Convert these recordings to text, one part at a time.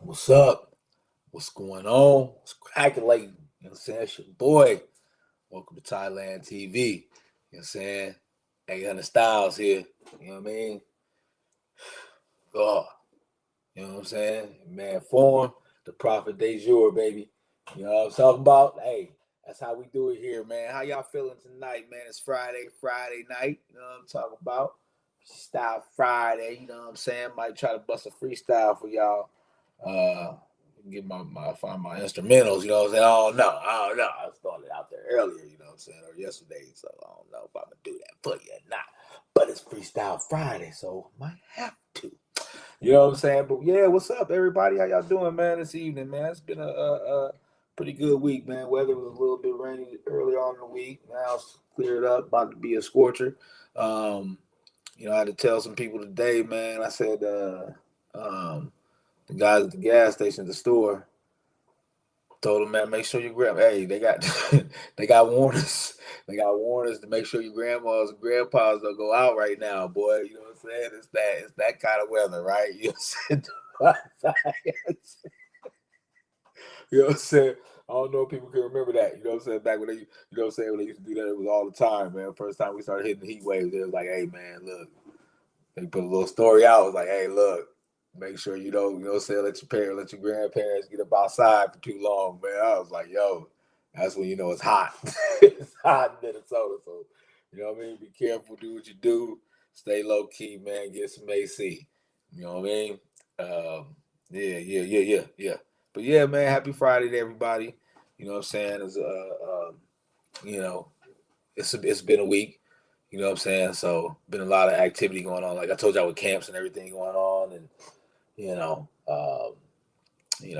What's up? What's going on? What's calculating? You know what I'm saying? It's your boy. Welcome to Thailand TV. You know what I'm saying? 800 Styles here. You know what I mean? God. You know what I'm saying? Man, form, the prophet de jour, baby. You know what I'm talking about? Hey, that's how we do it here, man. How y'all feeling tonight, man? It's Friday night. You know what I'm talking about? Style Friday, you know what I'm saying? Might try to bust a freestyle for y'all. Uh get my find my instrumentals, you know what I'm saying? I don't know. I started out there earlier, you know what I'm saying, or yesterday, so I don't know if I'm gonna do that for you or not. But it's Freestyle Friday, so I might have to. You know what I'm saying? But yeah, what's up, everybody? How y'all doing, man? This evening, man. It's been a pretty good week, man. Weather was a little bit rainy early on in the week. Now it's cleared up, about to be a scorcher. Um, I had to tell some people today, man. I said, the guys at the gas station, the store, told them, man, make sure you grab. Hey, they got they got warnings. They got warnings to make sure your grandmas and grandpas don't go out right now, boy. You know what I'm saying? It's that kind of weather, right? You know what I'm saying? You know what I'm saying? I don't know if people can remember that. You know what I'm saying? Back when what I'm saying, when they used to do that, it was all the time, man. First time we started hitting the heat waves, it was like, hey, man, look, they put a little story out. It was like, hey, look, make sure you don't, you know what I'm saying, let your grandparents get up outside for too long, man. I was like, yo, that's when you know it's hot. It's hot in Minnesota. So, you know what I mean? Be careful, do what you do, stay low key, man, get some AC. You know what I mean? Um, yeah. But yeah, man, happy Friday to everybody. You know what I'm saying? You know, it's been a week. You know what I'm saying? So been a lot of activity going on. Like I told y'all with camps and everything going on, and you know,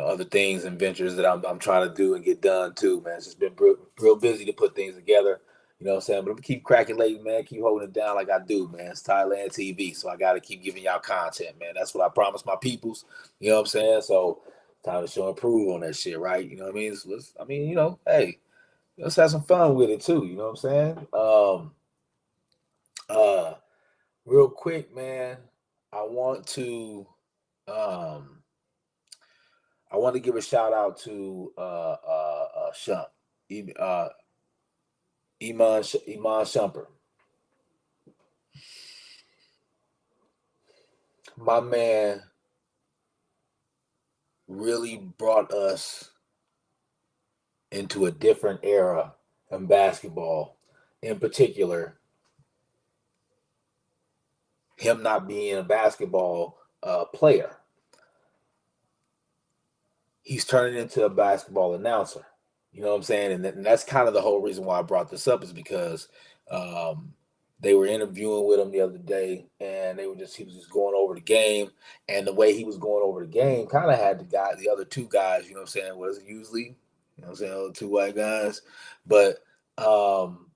other things and ventures that I'm trying to do and get done too, man. It's just been real busy to put things together. You know what I'm saying? But I'm gonna keep cracking late, man. Keep holding it down like I do, man. It's Thailand TV, so I gotta keep giving y'all content, man. That's what I promised my peoples. You know what I'm saying? So time to show and prove on that shit, right? You know what I mean? Hey, let's have some fun with it too. You know what I'm saying? Uh, Real quick, man, I want to um I want to give a shout out to Shump, uh Iman Shumper. My man really brought us into a different era in basketball. In particular, him not being a basketball player, he's turning into a basketball announcer. You know what I'm saying? And that's kind of the whole reason why I brought this up is because um, they were interviewing with him the other day, and he was just going over the game, and the way he was going over the game kind of had the other two guys. You know what I'm saying? Was usually, you know what I'm saying, other two white guys, but um,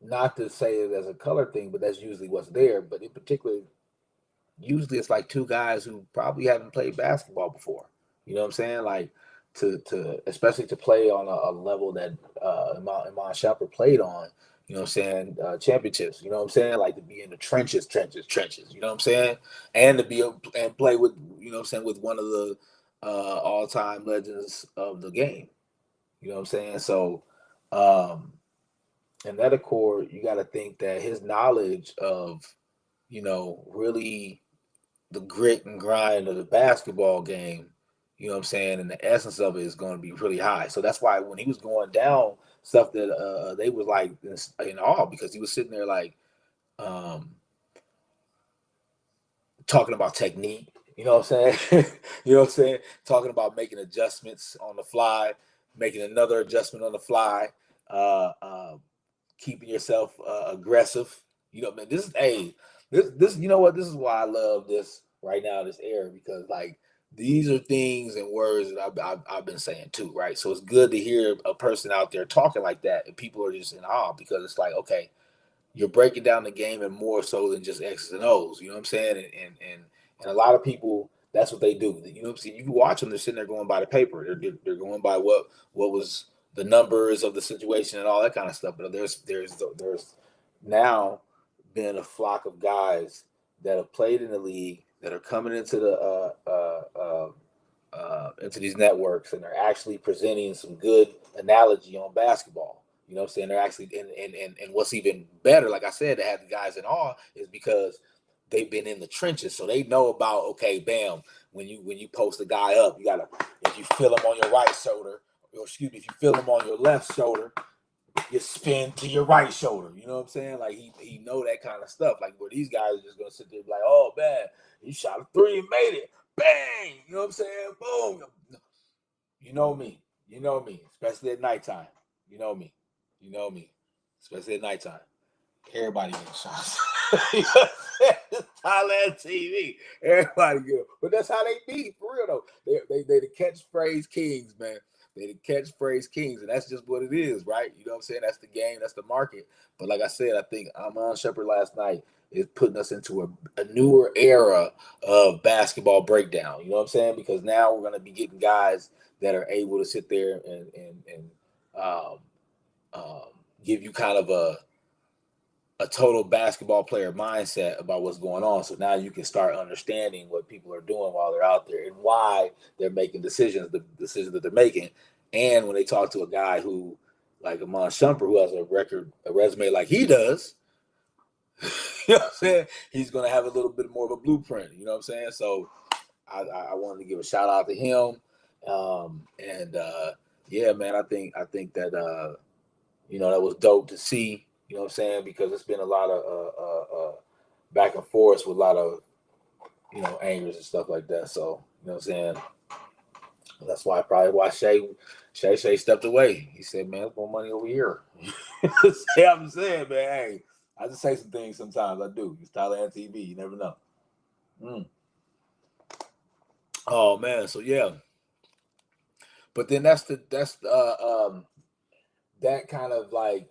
not to say it as a color thing, but that's usually what's there. But in particular, usually it's like two guys who probably haven't played basketball before. You know what I'm saying? Like to especially to play on a level that Iman Shumpert played on. You know what I'm saying? Championships. You know what I'm saying? Like to be in the trenches. You know what I'm saying? And to be and play with, you know what I'm saying, with one of the all time legends of the game. You know what I'm saying? So um and that accord, you got to think that his knowledge of, really the grit and grind of the basketball game, you know what I'm saying, and the essence of it is going to be really high. So that's why when he was going down stuff that they was like in awe because he was sitting there like um, talking about technique. You know what I'm saying? You know what I'm saying? Talking about making adjustments on the fly, making another adjustment on the fly, uh, uh, keeping yourself aggressive. You know, man, this you know what? This is why I love this right now, this era, because like these are things and words that I've been saying too, right? So it's good to hear a person out there talking like that, and people are just in awe because it's like, okay, you're breaking down the game and more so than just X's and O's. You know what I'm saying? And a lot of people, that's what they do. You know what I'm saying? You can watch them; they're sitting there going by the paper. They're going by what was the numbers of the situation and all that kind of stuff. But there's now been a flock of guys that have played in the league that are coming into the into these networks, and they're actually presenting some good analogy on basketball. You know what I'm saying? They're actually, and what's even better, like I said, to have the guys in awe is because they've been in the trenches, so they know about, okay, bam, when you post a guy up, you gotta, if you feel him on your right shoulder, or excuse me, if you feel him on your left shoulder, you spin to your right shoulder. You know what I'm saying? Like he know that kind of stuff. Like where these guys are just gonna sit there and be like, oh man, he shot a three and made it. Bang! You know what I'm saying? Boom. You know me. You know me. Especially at nighttime. You know me. You know me. Especially at nighttime. Everybody getting shots. Thailand TV. Everybody good. But that's how they be, for real though. They the catchphrase kings, man. They the catchphrase kings, and that's just what it is, right? You know what I'm saying? That's the game, that's the market. But like I said, I think Amon Shepard last night is putting us into a newer era of basketball breakdown. You know what I'm saying? Because now we're gonna be getting guys that are able to sit there and um, give you kind of a total basketball player mindset about what's going on. So now you can start understanding what people are doing while they're out there and why they're making decisions, the decisions that they're making. And when they talk to a guy who, like Amon Shumpert, who has a resume like he does, you know what I'm saying? He's going to have a little bit more of a blueprint. You know what I'm saying? So I wanted to give a shout out to him. Yeah, man, I think that, that was dope to see. You know what I'm saying? Because it's been a lot of back and forth with a lot of, angers and stuff like that. So, you know what I'm saying? That's why Shay stepped away. He said, man, there's more money over here. See what I'm saying, man? Hey, I just say some things sometimes. I do. It's Thailand TV. You never know. Oh, man. So, yeah. But then that kind of like,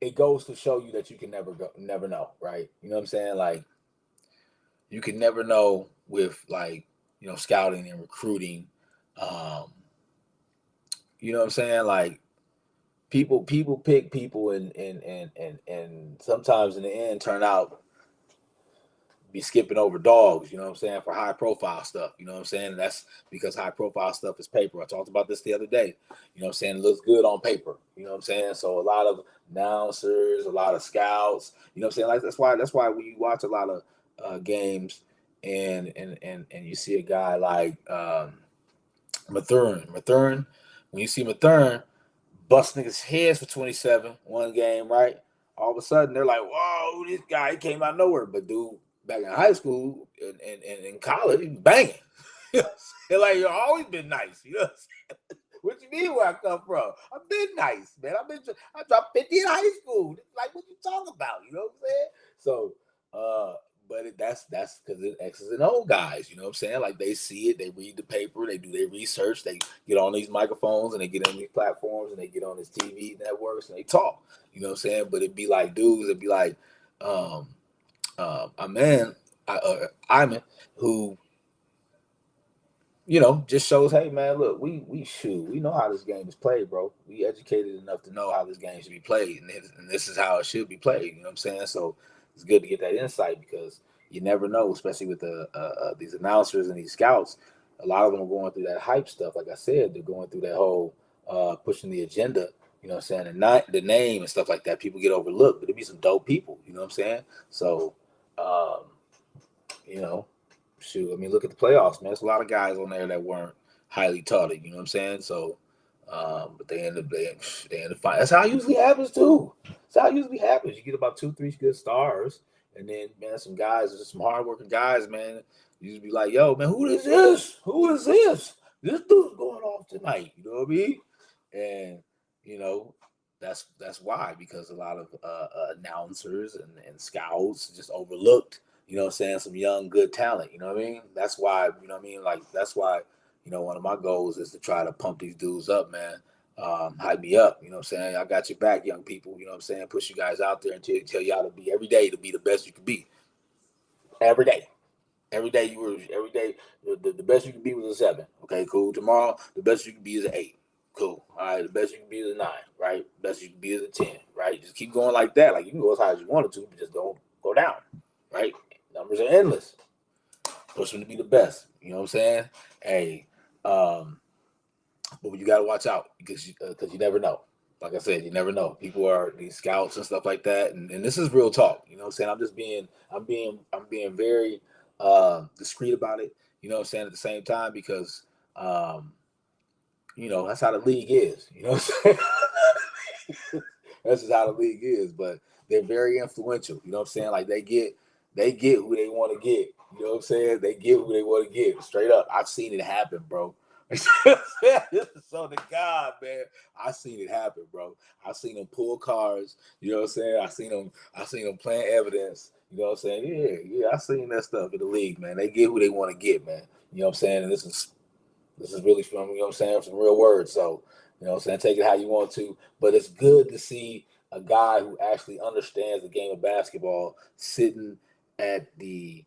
it goes to show you that you can never know, right? You know what I'm saying? Like, you can never know with, like, scouting and recruiting. You know what I'm saying? Like, people pick people and sometimes in the end turn out be skipping over dogs, you know what I'm saying, for high profile stuff. You know what I'm saying? And that's because high profile stuff is paper. I talked about this the other day. You know what I'm saying? It looks good on paper. You know what I'm saying? So a lot of announcers, a lot of scouts, you know what I'm saying? Like that's why when you watch a lot of games and you see a guy like Mathurin, when you see Mathurin bust niggas' heads for 27 one game, right? All of a sudden they're like, whoa, this guy, he came out of nowhere. But dude, back in high school and in college, he was banging. You know what I'm saying? Like, you've always been nice. You know what I'm saying? What you mean where I come from? I've been nice, man. I dropped 50 in high school. Like, what you talking about? You know what I'm saying? So, but that's because it's X's and O guys. You know what I'm saying? Like, they see it, they read the paper, they do their research, they get on these microphones and they get on these platforms and they get on these TV networks and they talk. You know what I'm saying? But it'd be like dudes, it'd be like a man, Iman, who just shows, hey man, look, we know how this game is played, bro. We educated enough to know how this game should be played, and this is how it should be played. You know what I'm saying? So it's good to get that insight because you never know, especially with these announcers and these scouts. A lot of them are going through that hype stuff. Like I said, they're going through that whole pushing the agenda. You know what I'm saying? And not the name and stuff like that. People get overlooked, but there be some dope people. You know what I'm saying? So, you know. Shoot, I mean, look at the playoffs, man. There's a lot of guys on there that weren't highly touted. You know what I'm saying? So, but they end up finding. That's how it usually happens too. That's how it usually happens. You get about 2-3 good stars, and then man, some guys, some hardworking guys, man. You just be like, yo, man, who is this? Who is this? This dude's going off tonight. You know what I mean? And that's why, because a lot of announcers and scouts just overlooked. You know what I'm saying? Some young, good talent. You know what I mean? That's why, you know what I mean? Like, that's why, one of my goals is to try to pump these dudes up, man. Hype me up. You know what I'm saying? I got your back, young people. You know what I'm saying? Push you guys out there and tell y'all to be every day to be the best you can be. Every day. Every day the best you can be was a 7. Okay, cool. Tomorrow, the best you can be is an 8. Cool. All right, the best you can be is a 9, right? The best you can be is a 10, right? Just keep going like that. Like, you can go as high as you wanted to, but just don't go down, right? Numbers are endless. push them to be the best. You know what I'm saying? Hey, but you got to watch out because you never know. Like I said, you never know. People are these scouts and stuff like that, and this is real talk. You know what I'm saying? I'm being very discreet about it. You know what I'm saying? At the same time, because that's how the league is. You know what I'm saying? That's just how the league is. But they're very influential. You know what I'm saying? Like they get who they want to get. You know what I'm saying? They get who they want to get. Straight up, I've seen it happen, bro. This is so the God, man. I seen it happen, bro. I seen them pull cars. You know what I'm saying? I seen them playing evidence. You know what I'm saying? Yeah. I seen that stuff in the league, man. They get who they want to get, man. You know what I'm saying? And this is really from, you know what I'm saying, some real words. So, you know what I'm saying, take it how you want to. But it's good to see a guy who actually understands the game of basketball sitting at the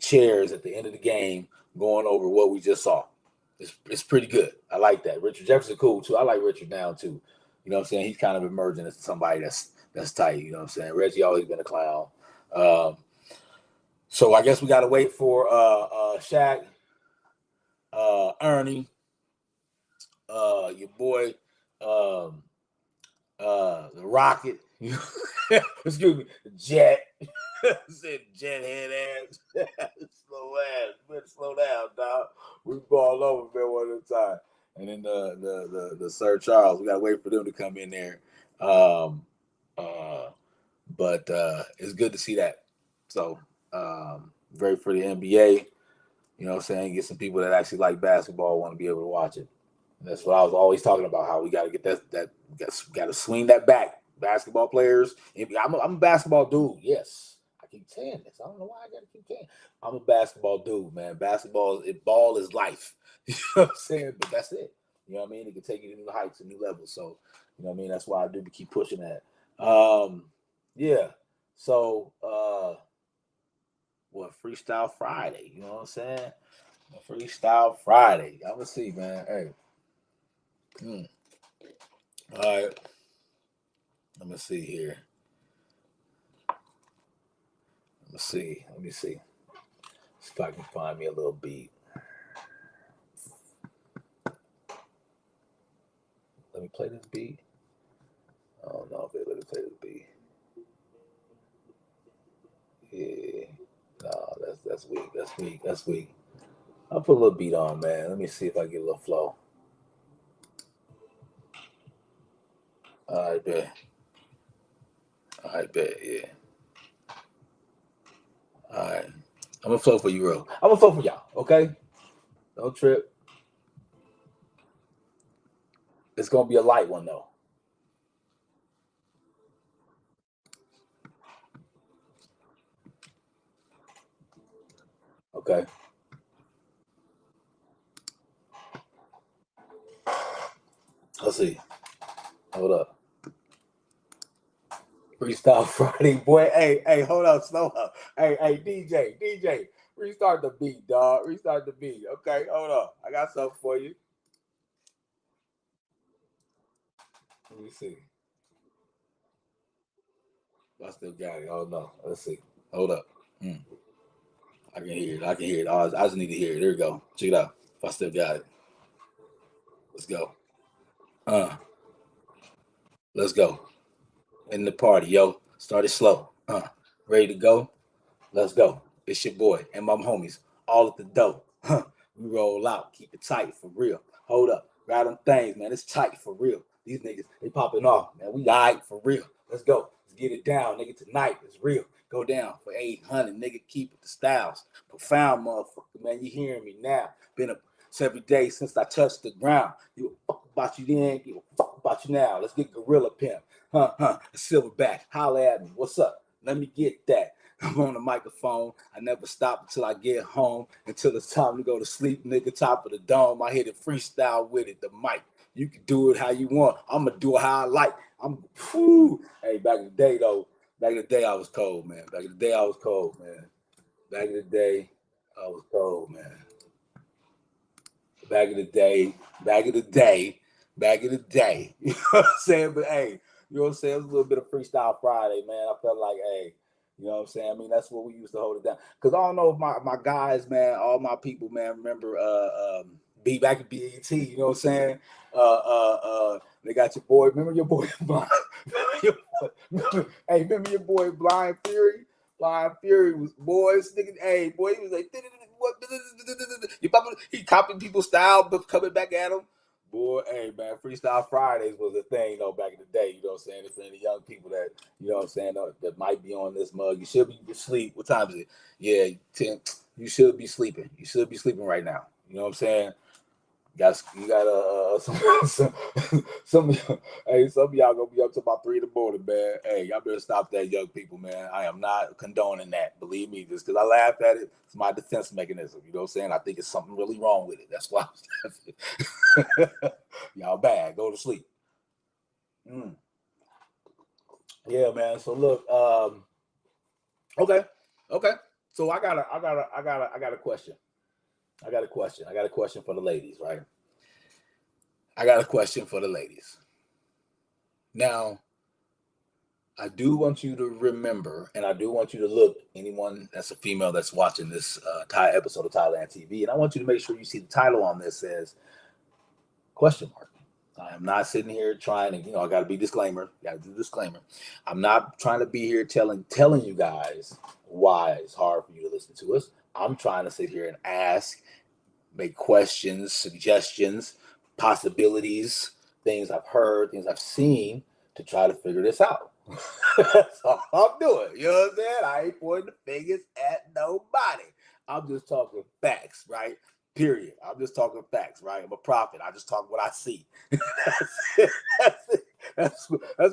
chairs at the end of the game going over what we just saw. It's pretty good. I like that. Richard Jefferson cool too. I like Richard now too. You know what I'm saying? He's kind of emerging as somebody that's tight. You know what I'm saying? Reggie always been a clown. So I guess we got to wait for Shaq, Ernie, your boy, the Rocket, excuse me, Jet. Said Jet head ass. Slow down, dog. We ball over man one at a time. And then the Sir Charles, we gotta wait for them to come in there. But it's good to see that. So very for the NBA, you know what I'm saying, get some people that actually like basketball want to be able to watch it. And that's what I was always talking about, how we got to get that got to swing that back. Basketball players. I'm a basketball dude. Yes. I keep saying this. I don't know why I got to keep saying. I'm a basketball dude, man. Ball is life. You know what I'm saying? But that's it. You know what I mean? It can take you to new heights and new levels. So, you know what I mean? That's why I do keep pushing that. Yeah. So, Freestyle Friday. You know what I'm saying? Freestyle Friday. I'm gonna see, man. Hey. All right. Let me see here. Let me see. See if I can find me a little beat. Let me play this beat. I don't know if let me play this beat. Yeah. No, that's weak. That's weak. I'll put a little beat on, man. Let me see if I get a little flow. All right, bet. Yeah. All right. I'm gonna flow for you, real. I'm gonna flow for y'all. Okay. Don't trip. It's gonna be a light one though. Okay. Let's see. Hold up. Freestyle Friday, boy. Hey, hold up, slow up. Hey, DJ, restart the beat, dog. Restart the beat. Okay, hold up. I got something for you. Let me see. I still got it. Oh no. Let's see. Hold up. I can hear it. I just need to hear it. There we go. Check it out. If I still got it. Let's go. Let's go. In the party, yo. Started slow. Ready to go? Let's go. It's your boy and my homies all at the door. We roll out. Keep it tight for real. Hold up. Ride them things, man. It's tight for real. These niggas, they popping off, man. We all right for real. Let's go. Let's get it down, nigga. Tonight is real. Go down for 800, nigga. Keep it the styles. Profound motherfucker, man. You hearing me now? Been a every day since I touched the ground. You a fuck about you then, you a fuck about you now. Let's get Gorilla Pimp. Silverback. Holla at me. What's up? Let me get that. I'm on the microphone. I never stop until I get home. Until it's time to go to sleep, nigga. Top of the dome. I hit it freestyle with it. The mic. You can do it how you want. I'm gonna do it how I like. Hey, back in the day though. Back in the day I was cold, man. Back in the day I was cold, man. Back in the day I was cold, man. Back in the day. You know what I'm saying? But hey, you know what I'm saying? It was a little bit of Freestyle Friday, man. I felt like, hey, You know what I'm saying? I mean, that's what we used to hold it down. Because I don't know if my guys, man, all my people, man, remember be back at BET, you know what I'm saying? They got your boy, remember your boy Blind? Hey, remember your boy Blind Fury? Blind Fury was boys, nigga. Hey, boy, he was like, he copied people's style, but coming back at him. Boy, hey man, Freestyle Fridays was a thing though back in the day. You know what I'm saying? If any young people that you know what I'm saying that might be on this mug, you should be asleep. What time is it? Yeah, 10. You should be sleeping. You should be sleeping right now. You know what I'm saying? You got some hey, some of y'all gonna be up to about 3 in the morning, man. Hey, y'all better stop that, young people, man. I am not condoning that. Believe me, just because I laughed at it, it's my defense mechanism. You know what I'm saying? I think it's something really wrong with it. That's why I'm laughing. Y'all bad. Go to sleep. Yeah, man. So look, okay. So I got a question. I got a question for the ladies, right? I got a question for the ladies. Now, I do want you to remember, and I do want you to look, anyone that's a female that's watching this episode of Thailand TV, and I want you to make sure you see the title on this says question mark. I am not sitting here trying to, I got to be disclaimer. Got to do disclaimer. I'm not trying to be here telling you guys why it's hard for you to listen to us. I'm trying to sit here and ask, make questions, suggestions, possibilities, things I've heard, things I've seen to try to figure this out. That's all I'm doing. You know what I'm saying? I ain't pointing the fingers at nobody. I'm just talking facts, right? Period. I'm just talking facts, right? I'm a prophet. I just talk what I see. That's it. That's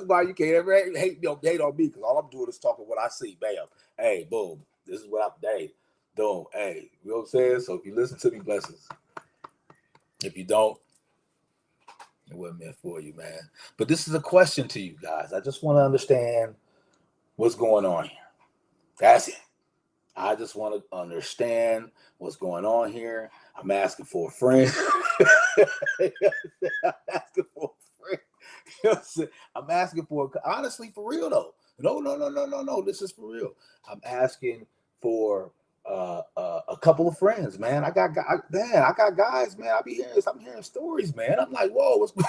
why you can't ever hate on me, because all I'm doing is talking what I see. Bam. Hey, boom. This is what I'm doing. Hey, you know what I'm saying? So if you listen to me, blessings. If you don't, it wasn't meant for you, man. But this is a question to you guys. I just want to understand what's going on here. That's it. I just want to understand what's going on here. I'm asking for a friend. I'm asking for a friend. You know what I'm saying? I'm asking for, honestly, for real though. No. This is for real. I'm asking for a couple of friends, man. I got guys, man. I'm hearing stories, man. I'm like, whoa, what's going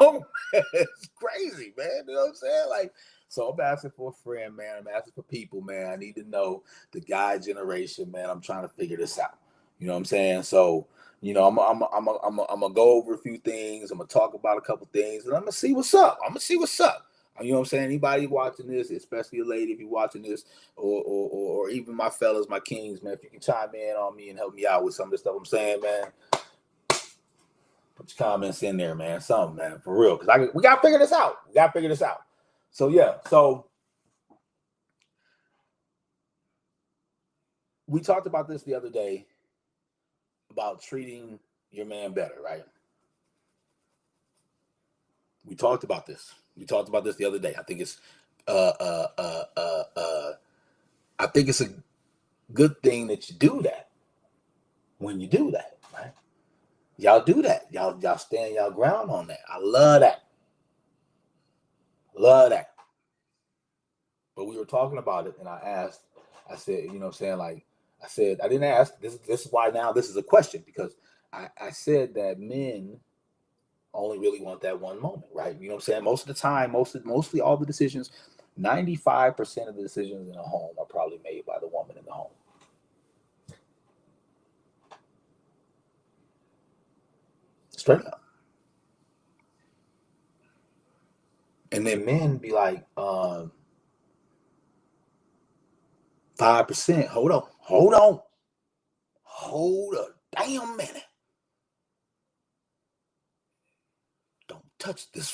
on? It's crazy, man. You know what I'm saying? Like, so I'm asking for a friend, man. I'm asking for people, man. I need to know the guy generation, man. I'm trying to figure this out. You know what I'm saying? So, I'm gonna go over a few things. I'm gonna talk about a couple things, and I'm gonna see what's up. You know what I'm saying? Anybody watching this, especially a lady, if you're watching this, or even my fellas, my kings, man, if you can chime in on me and help me out with some of the stuff I'm saying, man, put your comments in there, man. Something, man, for real, because we gotta figure this out. So yeah, we talked about this the other day about treating your man better, right? We talked about this. The other day. I think it's I think it's a good thing that you do that when you do that, right? Y'all do that. Y'all stand y'all ground on that. I love that. But we were talking about it, and I said, I didn't ask. This is why now this is a question, because I said that men only really want that one moment, right? You know what I'm saying? Most of the time, mostly all the decisions, 95% of the decisions in a home are probably made by the woman in the home. Straight up. And then men be like, 5%. Hold a damn minute. Don't touch this.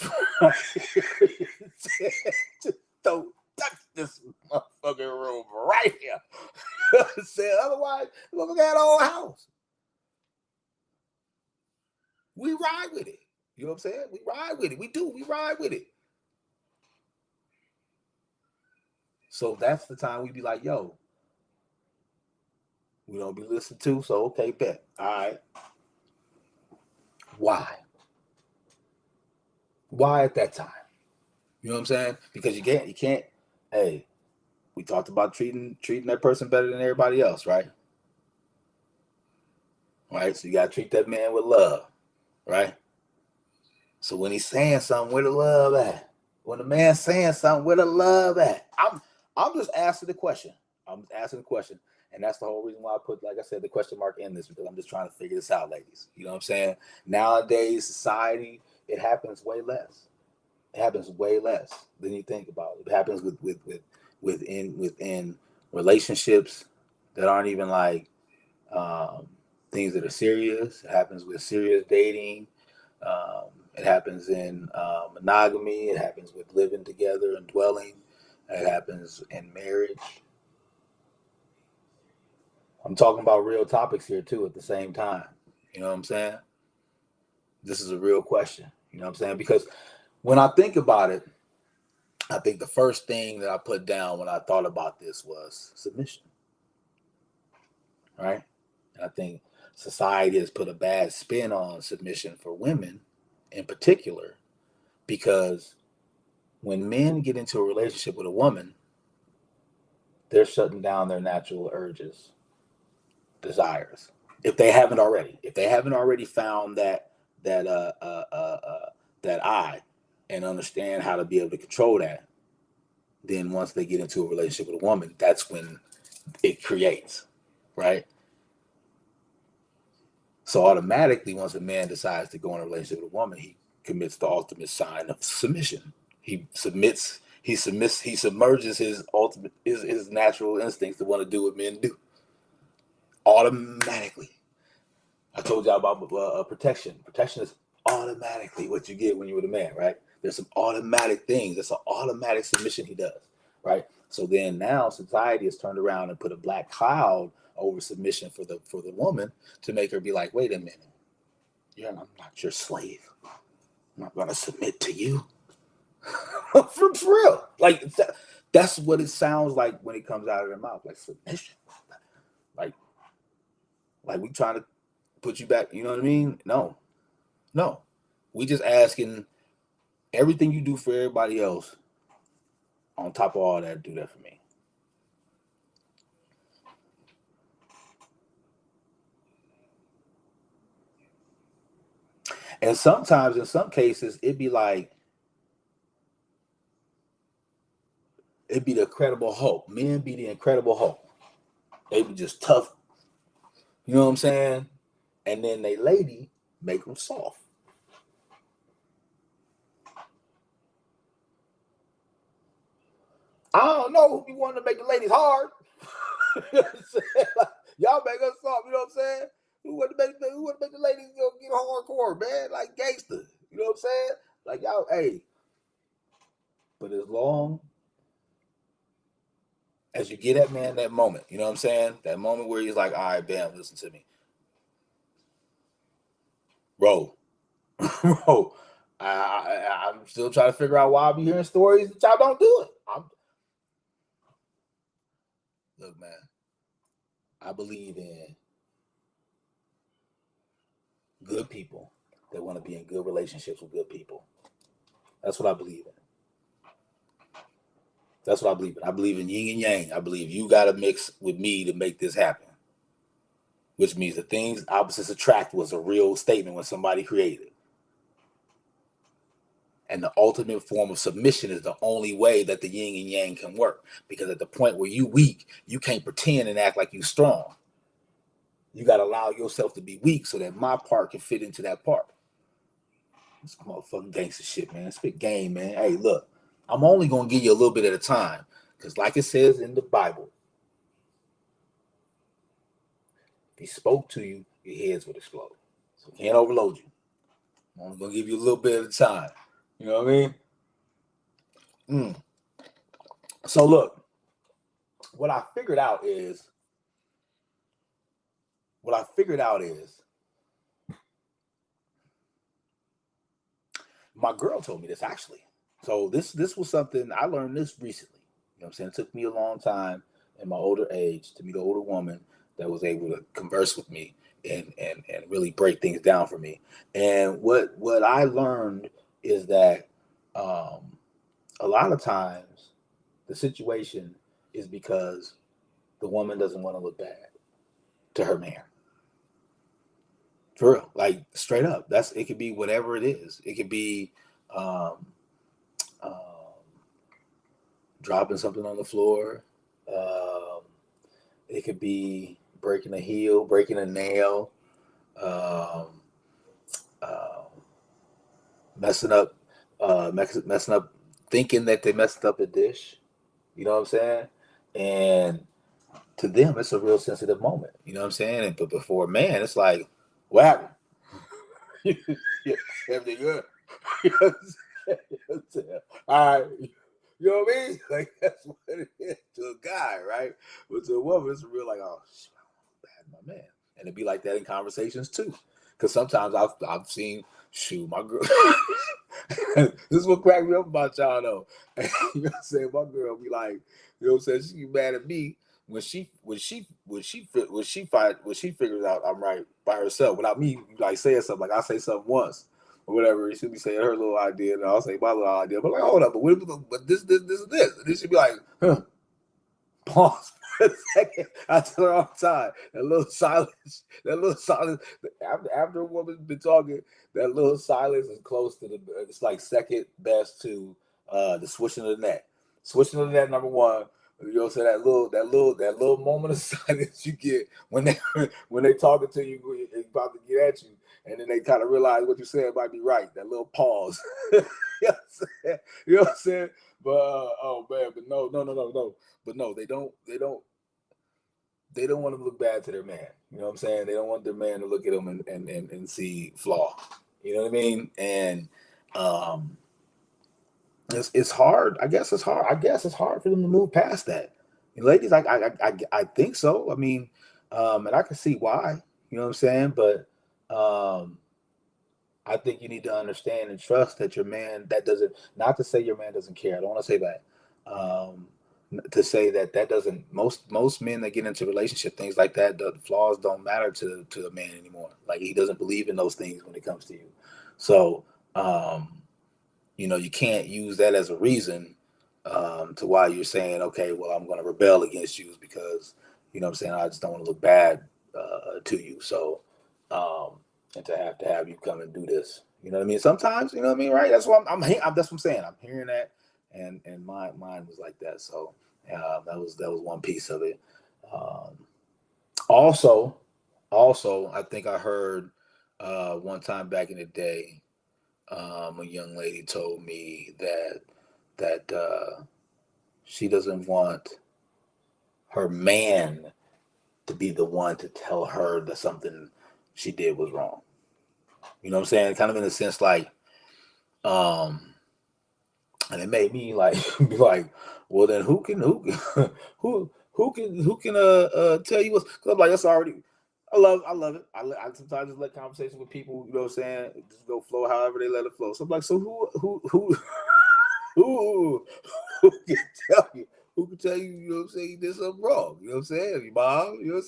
Just don't touch this motherfucking room right here. Said otherwise, we're got our own house. We ride with it. You know what I'm saying? We ride with it. We ride with it. So that's the time we be like, yo, we don't be listened to. So okay, bet. All right. Why? Why at that time? You know what I'm saying? Because you can't, hey, We talked about treating that person better than everybody else, right? Right. So you gotta treat that man with love, right? So when he's saying something, where the love at? When the man's saying something, where the love at? I'm just asking the question. I'm just asking the question. And that's the whole reason why I put, like I said, the question mark in this, because I'm just trying to figure this out, ladies. You know what I'm saying? Nowadays, society, it happens way less. It happens way less than you think about. It happens within relationships that aren't even like things that are serious. It happens with serious dating. It happens in monogamy. It happens with living together and dwelling. It happens in marriage. I'm talking about real topics here too at the same time. You know what I'm saying? This is a real question. You know what I'm saying? Because when I think about it, I think the first thing that I put down when I thought about this was submission. Right? And I think society has put a bad spin on submission for women in particular, because when men get into a relationship with a woman, they're shutting down their natural urges, desires. If they haven't already found that that eye and understand how to be able to control that, then once they get into a relationship with a woman, that's when it creates, right? So automatically, once a man decides to go in a relationship with a woman, he commits the ultimate sign of submission. He submits. He submits. He submerges his natural instincts to want to do what men do. Automatically. I told y'all about protection. Protection is automatically what you get when you're with a man, right? There's some automatic things. That's an automatic submission he does, right? So then now society has turned around and put a black cloud over submission for the woman to make her be like, wait a minute, I'm not your slave. I'm not gonna submit to you. for real. Like that's what it sounds like when it comes out of their mouth, like submission. Like we trying to put you back, you know what I mean? No. We just asking everything you do for everybody else, on top of all that, do that for me. And sometimes, in some cases, it'd be the Incredible Hulk. Men be the Incredible Hulk. They be just tough. You know what I'm saying? And then they lady make them soft. I don't know. You want to make the ladies hard. You know what I'm saying? Like, y'all make us soft. You know what I'm saying? Who want to make the ladies get hardcore, man? Like gangster. You know what I'm saying? Like y'all, hey. But as long as you get that man that moment, you know what I'm saying? That moment where he's like, all right, bam, listen to me. Bro. Bro. I'm still trying to figure out why I be hearing stories that y'all don't do it. Look, man, I believe in good people that want to be in good relationships with good people. That's what I believe in. That's what I believe in. I believe in yin and yang. I believe you got to mix with me to make this happen, which means the things opposites attract was a real statement when somebody created it. And the ultimate form of submission is the only way that the yin and yang can work. Because at the point where you weak, you can't pretend and act like you strong. You got to allow yourself to be weak so that my part can fit into that part. This motherfucking gangster shit, man. Spit game, man. Hey, look, I'm only going to give you a little bit at a time. Because like it says in the Bible, if he spoke to you, your heads would explode. So he can't overload you. I'm only going to give you a little bit at a time. You know what I mean? So look, what I figured out is my girl told me this actually. So this was something I learned this recently. You know what I'm saying? It took me a long time in my older age to meet an older woman that was able to converse with me and really break things down for me. And what I learned is that a lot of times the situation is because the woman doesn't want to look bad to her man. For real, like straight up. It could be whatever it is. It could be um, um, dropping something on the floor. Um, it could be breaking a heel, breaking a nail, um, uh, messing up, messing up, thinking that they messed up a dish. You know what I'm saying? And to them, it's a real sensitive moment. You know what I'm saying? But before a man, it's like, what happened? Yeah, everything good. You know what I'm saying? All right. You know what I mean? Like that's what it is to a guy, right? But to a woman, it's real like, oh, shit, bad, my man. And it'd be like that in conversations too. Because sometimes I've seen, shoot, my girl. This is what cracked me up about y'all though. You know what I'm saying? My girl be like, you know what I'm saying? She be mad at me when she figures out I'm right by herself without me like saying something. Like I say something once or whatever, she'll be saying her little idea and I'll say my little idea. But like, hold up, but this and this. And then she'll be like, huh. Pause for a second. I tell her all the time. That little silence. After a woman's been talking, that little silence is close to the. It's like second best to the switching of the net. Switching of the net, number one. You know, so that little moment of silence you get when they talking to you, about to get at you, and then they kind of realize what you said might be right. That little pause. You know what I'm saying? You know what I'm saying? But oh man, but no. But no, they don't want to look bad to their man. You know what I'm saying? They don't want their man to look at them and see flaw. You know what I mean? And um, it's hard. I guess it's hard. I guess it's hard for them to move past that. And ladies, I think so. I mean, and I can see why. You know what I'm saying? But I think you need to understand and trust that your man that doesn't. Not to say your man doesn't care. I don't want to say that. Um, to say that doesn't most men that get into relationship things like that, the flaws don't matter to a man anymore. Like he doesn't believe in those things when it comes to you. So you can't use that as a reason to why you're saying, okay, well, I'm going to rebel against you because what I'm saying, I just don't want to look bad to you. So and to have you come and do this, you know what I mean? Sometimes, you know what I mean, right? That's what that's what I'm saying. I'm hearing that, and mine was like that. So that was one piece of it. Um, also, I think I heard one time back in the day, a young lady told me that she doesn't want her man to be the one to tell her that something she did was wrong. You know what I'm saying? Kind of in a sense like, um, and it made me like be like, well then who can tell you what's? Cause I'm like that's already. I love it. I sometimes just let conversation with people. You know what I'm saying? Just go flow however they let it flow. So I'm like, so who who can tell you? Who can tell you, you know what I'm saying, you did something wrong? You know what I'm saying? Your mom, you know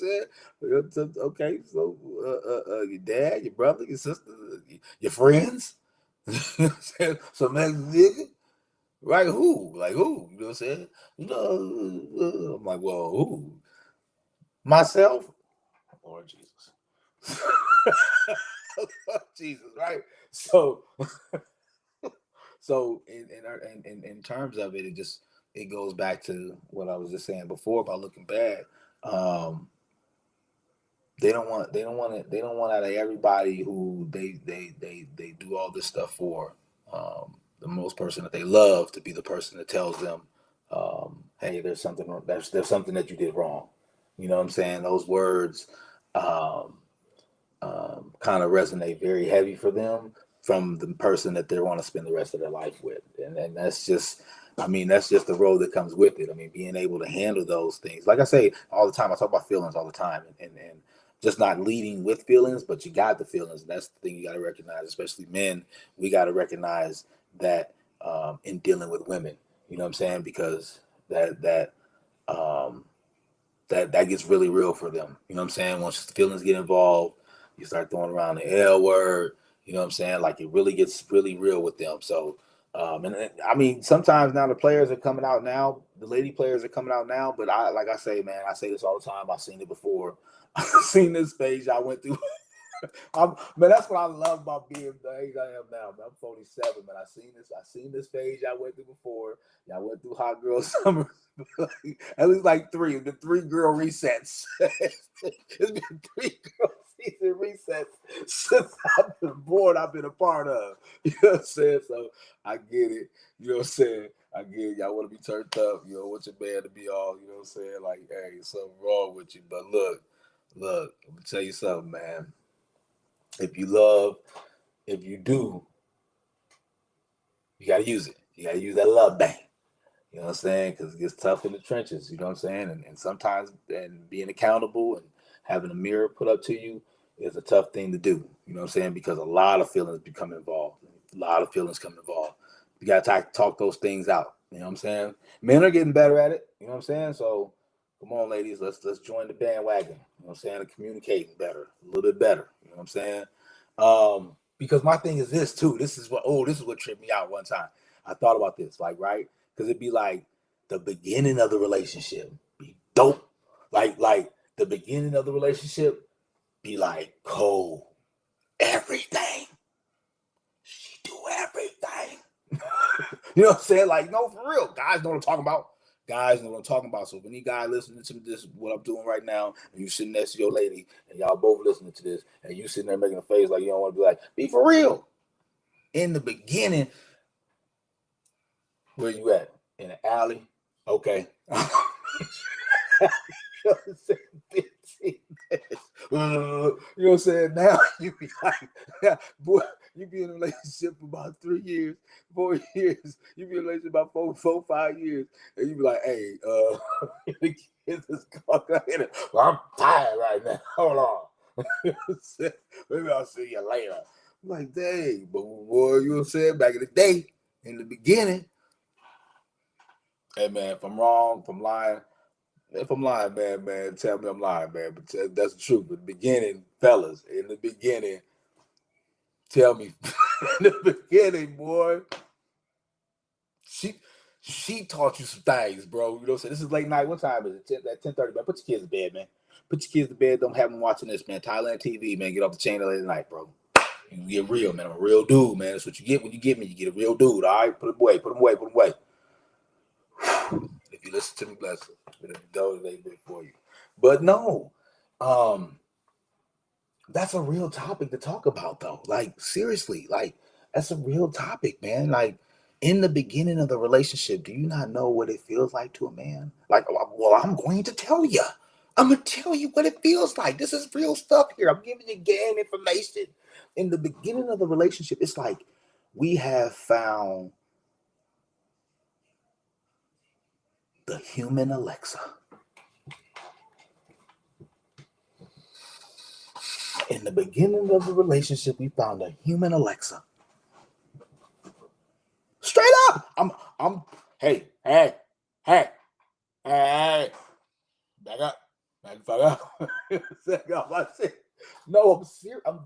what I'm saying? Okay, so your dad, your brother, your sister, your friends, you know what I'm saying? Some ex nigga, right? Who? Like who? You know what I'm saying? I'm like, well, who? Myself? Lord Jesus. Jesus, right? So so in terms of it, it goes back to what I was just saying before about looking bad. Um, they don't want out of everybody who they do all this stuff for. The most person that they love to be the person that tells them, "Hey, there's something that you did wrong." You know what I'm saying? Those words um, kind of resonate very heavy for them from the person that they want to spend the rest of their life with, and that's just. I mean, that's just the road that comes with it. I mean, being able to handle those things. Like I say all the time, I talk about feelings all the time, and just not leading with feelings, but you got the feelings. And that's the thing you got to recognize, especially men. We got to recognize that in dealing with women. You know what I'm saying? Because um, that gets really real for them. You know what I'm saying? Once feelings get involved, you start throwing around the L word. You know what I'm saying? Like it really gets really real with them. So, I mean, sometimes now the players are coming out now the lady players are coming out now, but like I say, man, I say this all the time. I've seen it before. I've seen this phase I went through. Man, that's what I love about being the age I am now. Man, I'm 47, man. I seen this phase I went through before. Yeah, I went through hot girl summer. At least like the 3 girl resets. It's been 3 girl season resets since I've been born. I've been a part of. You know what I'm saying? So I get it. You know what I'm saying? I get it. Y'all want to be turned up. You know, want your man to be all. You know what I'm saying? Like, hey, something wrong with you. But look, let me tell you something, man. If you do, you got to use it. You got to use that love bang. You know what I'm saying? Because it gets tough in the trenches. You know what I'm saying? And sometimes being accountable and having a mirror put up to you is a tough thing to do. You know what I'm saying? Because a lot of feelings become involved. A lot of feelings come involved. You got to talk those things out. You know what I'm saying? Men are getting better at it. You know what I'm saying? So come on, ladies, let's join the bandwagon. You know what I'm saying? And communicating better, a little bit better. You know what I'm saying? Because my thing is this too. This is what tripped me out one time. I thought about this, like, right? Because it'd be like the beginning of the relationship be dope. Like the beginning of the relationship be like cold. Everything. She do everything. You know what I'm saying? Like, no, for real. Guys know what I'm talking about. Guys know what I'm talking about. So if any guy listening to this, what I'm doing right now, and you sitting next to your lady, and y'all both listening to this, and you sitting there making a face like you don't want to be like, be for real. In the beginning, where you at? In the alley? Okay. You know what I'm saying? Now you be like, boy, you be in a relationship for about 3 years, 4 years. You be in a relationship about 5 years, and you be like, hey, well, I'm tired right now. Hold on. Maybe I'll see you later. I'm like, dang, but boy, you know what I'm saying? Back in the day, in the beginning. Hey man, if I'm wrong, if I'm lying, man, tell me I'm lying, man. But that's the truth. In the beginning, fellas, in the beginning, tell me, in the beginning, boy, she taught you some things, bro. You know what I'm saying? This is late night. What time is it? At 10:30, man. Put your kids to bed, man. Put your kids to bed. Don't have them watching this, man. Thailand TV, man. Get off the channel late night, bro. You get real, man. I'm a real dude, man. That's what you get when you get me. You get a real dude, all right? Put them away. If you listen to me, bless them. But if you don't, they been for you. But no, that's a real topic to talk about, though. Like, seriously, like, that's a real topic, man. Like, in the beginning of the relationship, do you not know what it feels like to a man? Like, well, I'm going to tell you. I'm going to tell you what it feels like. This is real stuff here. I'm giving you game information. In the beginning of the relationship, it's like we have found the human Alexa. In the beginning of the relationship, we found a human Alexa. Straight up. Hey, back up. Back the fuck up. No, I'm serious. I'm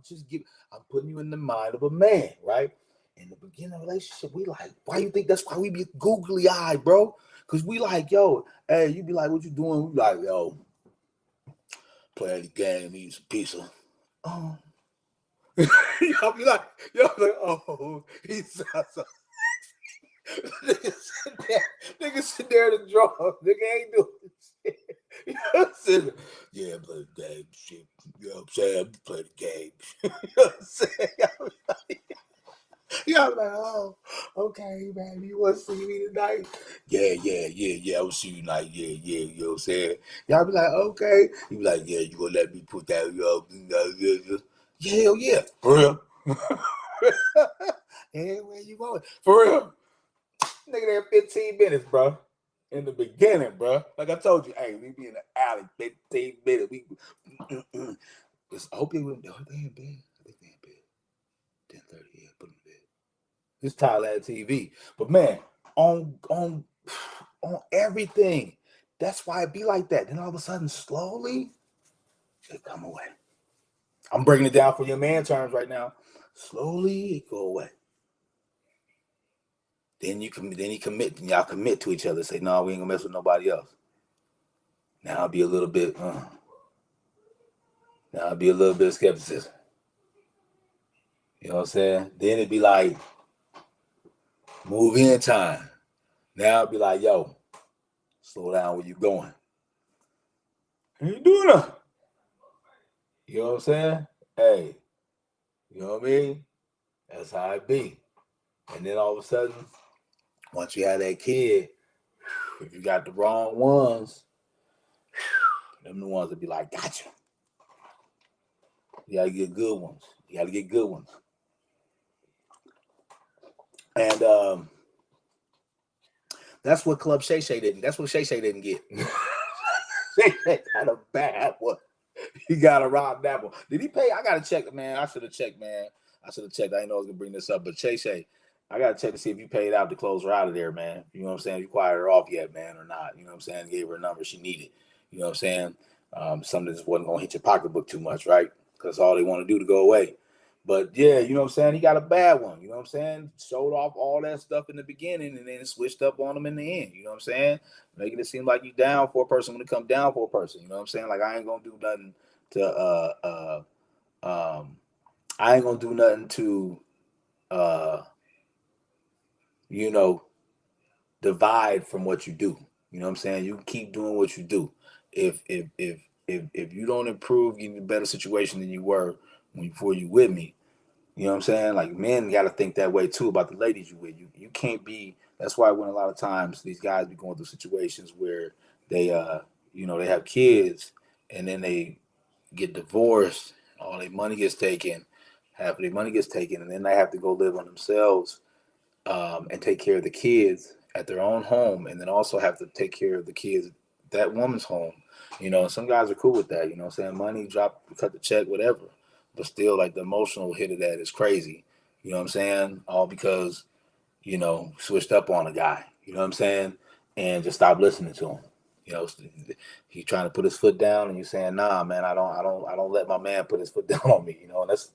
putting you in the mind of a man, right? In the beginning of the relationship, we like, why you think that's why we be googly eyed, bro? Because we like, yo, hey, you be like, what you doing? We like, yo, playing the game, eating some pizza. Oh. Y'all be like, oh, he sounds so. Nigga sit there to draw. Nigga ain't doing shit. You know what I'm saying? Yeah, play the game, shit. You know what I'm saying? Play the game. You know what I'm saying? Y'all be like, oh, okay, man. You want to see me tonight? Yeah. I will see you tonight. Yeah. You know what I'm saying? Y'all be like, okay. You be like, yeah, you gonna let me put that, yeah. Hell yeah. For real. Hey, where you going? For real. Nigga there 15 minutes, bro. In the beginning, bro. Like I told you, hey, we be in the alley 15 minutes. I hope they went. Are they in bed? I think they in bed. 10:30. Yeah, put them in bed. It's Thailand TV. But man, on everything. That's why it be like that. Then all of a sudden, slowly, it come away. I'm breaking it down for your man terms right now. Slowly, it go away. Then you commit, and y'all commit to each other. Say, no, we ain't gonna mess with nobody else. Now I'll be a little bit. Now I'll be a little bit of skepticism. You know what I'm saying? Then it'd be like move in time. Now it'd be like, yo, slow down where you going. You ain't doing nothing. You know what I'm saying? Hey, you know what I mean? That's how it be. And then all of a sudden, once you have that kid, if you got the wrong ones, them the ones that be like, gotcha. You gotta get good ones. You gotta get good ones. And that's what Club Shay Shay didn't. That's what Shay Shay didn't get. Shay Shay got a bad one. He got a rotten apple. Did he pay? I gotta check, man. I should have checked, man. I should have checked. I didn't know I was gonna bring this up, but Shay Shay, I gotta check to see if you paid out to close her out of there, man. You know what I'm saying? You quiet her off yet, man, or not? You know what I'm saying? Gave her a number she needed. You know what I'm saying? Something that just wasn't gonna hit your pocketbook too much, right? Because all they want to do to go away. But yeah, you know what I'm saying? He got a bad one. You know what I'm saying? Showed off all that stuff in the beginning and then switched up on him in the end. You know what I'm saying? Making it seem like you down for a person when it come down for a person. You know what I'm saying? Like I ain't gonna do nothing to I ain't gonna do nothing to you know, divide from what you do. You know what I'm saying? You keep doing what you do. If you don't improve, get in a better situation than you were before you with me. You know what I'm saying? Like men got to think that way too about the ladies you with. You can't be. That's why when a lot of times these guys be going through situations where they they have kids and then they get divorced, all their money gets taken, half of their money gets taken, and then they have to go live on themselves and take care of the kids at their own home, and then also have to take care of the kids at that woman's home. You know, some guys are cool with that. You know what I'm saying? Money, drop, cut the check, whatever. But still, like the emotional hit of that is crazy. You know what I'm saying? All because, switched up on a guy. You know what I'm saying? And just stop listening to him. You know, he's trying to put his foot down, and you're saying, "Nah, man, I don't let my man put his foot down on me." You know, and that's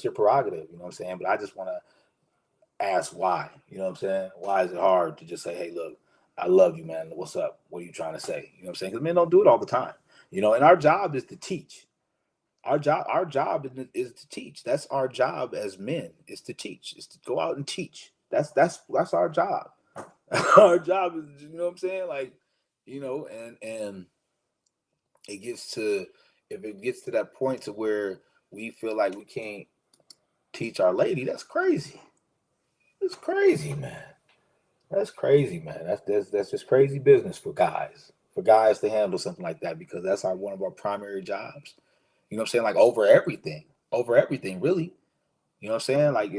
your prerogative. You know what I'm saying? But I just want to ask why. You know what I'm saying? Why is it hard to just say, "Hey, look, I love you, man. What's up? What are you trying to say?" You know what I'm saying? Because men don't do it all the time. You know, and our job is to teach. Our job is to teach. That's our job as men, is to teach. Is to go out and teach. That's our job. Our job is, you know what I'm saying? Like, and it gets to if it gets to that point to where we feel like we can't teach our lady, that's crazy. It's crazy, man. That's crazy, man. That's just crazy business for guys. For guys to handle something like that because that's one of our primary jobs. You know what I'm saying? Like over everything, really. You know what I'm saying? Like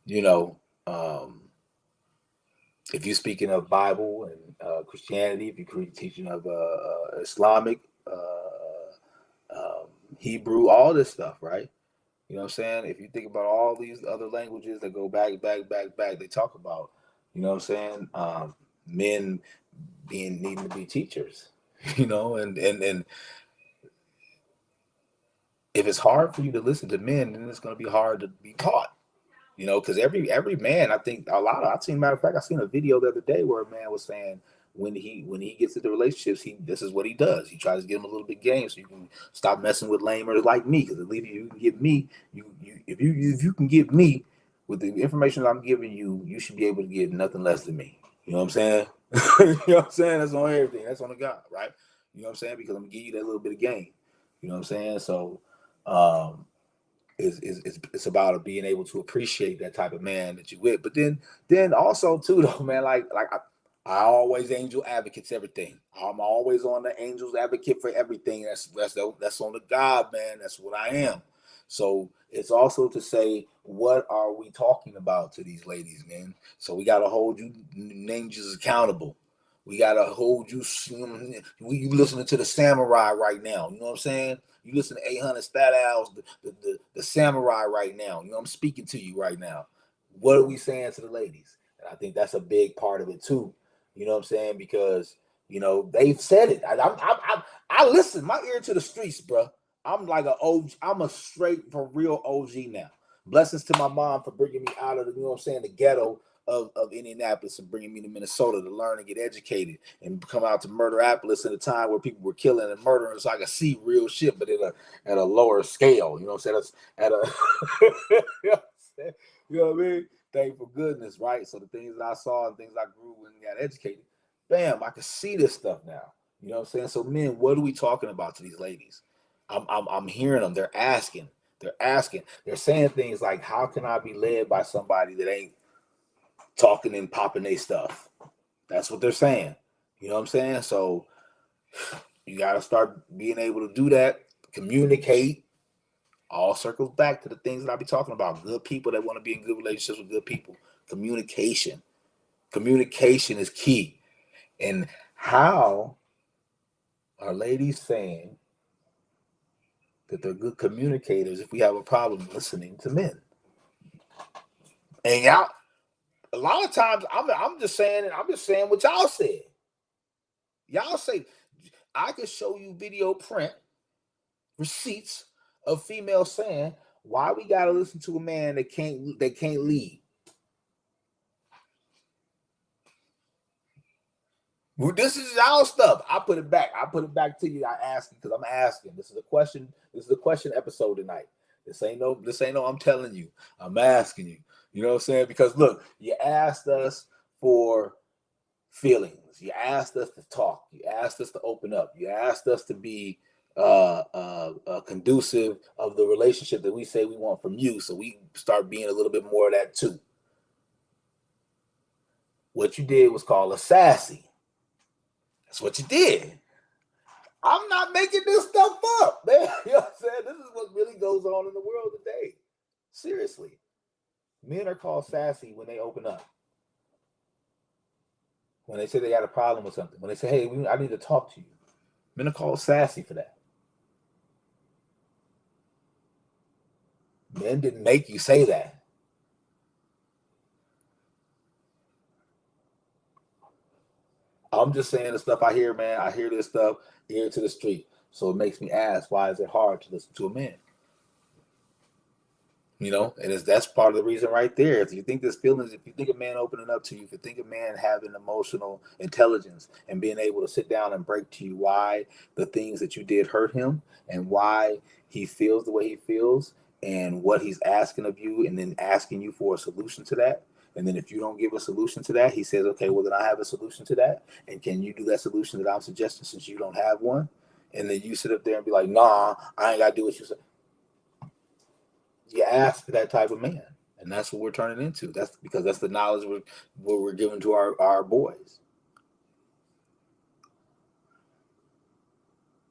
you know, if you're speaking of Bible and Christianity, if you're teaching of Islamic, Hebrew, all this stuff, right? You know what I'm saying? If you think about all these other languages that go back, they talk about, you know what I'm saying? Men needing to be teachers, and if it's hard for you to listen to men, then it's going to be hard to be taught. Because every man, I think I've seen, matter of fact, I seen a video the other day where a man was saying when he gets into relationships, this is what he does. He tries to get him a little bit game so you can stop messing with lamers like me. Because at least you can get me, if you can get me with the information I'm giving you, you should be able to get nothing less than me. You know what I'm saying? You know what I'm saying? That's on everything. That's on the God, right? You know what I'm saying? Because I'm gonna give you that little bit of game. You know what I'm saying? So it's about being able to appreciate that type of man that you with. But then also too though, man, like I always angel advocates everything. I'm always on the angels advocate for everything. That's on the God, man. That's what I am. So it's also to say, what are we talking about to these ladies, man? So we gotta hold you angels accountable. We gotta hold you. You listening to the samurai right now? You know what I'm saying? You listen to 800 Stat Owls, the samurai right now. You know, I'm speaking to you right now. What are we saying to the ladies? And I think that's a big part of it too. You know what I'm saying? Because they've said it. I listen. My ear to the streets, bro. I'm like I'm a straight for real OG now. Blessings to my mom for bringing me out of the, you know what I'm saying, the ghetto of Indianapolis and bringing me to Minnesota to learn and get educated and come out to Murderapolis at a time where people were killing and murdering, so I could see real shit, but at a lower scale. You know what I'm saying? That's at a you know what I mean? Thank for goodness, right? So the things that I saw and things I grew and got educated, bam, I can see this stuff now. You know what I'm saying? So men, what are we talking about to these ladies? I'm hearing them. They're asking. They're saying things like, how can I be led by somebody that ain't talking and popping their stuff? That's what they're saying. You know what I'm saying? So you got to start being able to do that, communicate. All circles back to the things that I be talking about. Good people that want to be in good relationships with good people. Communication. Communication is key. And how are ladies saying that they're good communicators if we have a problem listening to men? And y'all, a lot of times I'm just saying what y'all said. Y'all say I can show you video print receipts of females saying why we gotta listen to a man that can't lead. Well, this is y'all stuff. I put it back to you. I ask you because I'm asking. This is a question. This is a question episode tonight. This ain't no. I'm telling you. I'm asking you. You know what I'm saying? Because look, you asked us for feelings. You asked us to talk. You asked us to open up. You asked us to be conducive of the relationship that we say we want from you. So we start being a little bit more of that too. What you did was call us sassy. That's what you did. I'm not making this stuff up, man. You know what I'm saying? This is what really goes on in the world today. Seriously. Men are called sassy when they open up. When they say they got a problem with something. When they say, hey, I need to talk to you. Men are called sassy for that. Men didn't make you say that. I'm just saying the stuff I hear, man. I hear this stuff ear to the street. So it makes me ask, why is it hard to listen to a man? You know, and that's part of the reason right there. If you think there's feelings, if you think a man opening up to you, if you think a man having emotional intelligence and being able to sit down and break to you why the things that you did hurt him and why he feels the way he feels and what he's asking of you and then asking you for a solution to that. And then if you don't give a solution to that, he says, okay, well, then I have a solution to that. And can you do that solution that I'm suggesting since you don't have one? And then you sit up there and be like, nah, I ain't got to do what you said. You ask that type of man, and that's what we're turning into. That's because that's the knowledge we're giving to our boys.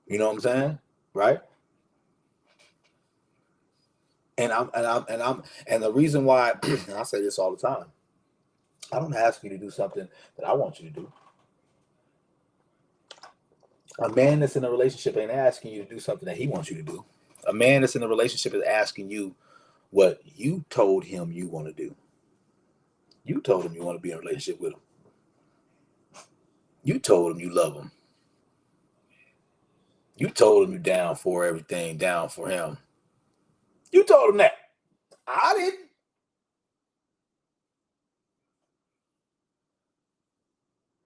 You know what I'm saying, right? And the reason why, and I say this all the time, I don't ask you to do something that I want you to do. A man that's in a relationship ain't asking you to do something that he wants you to do. A man that's in a relationship is asking you what you told him you want to do. You told him you want to be in a relationship with him. You told him you love him. You told him you're down for everything, down for him. You told him that. I didn't.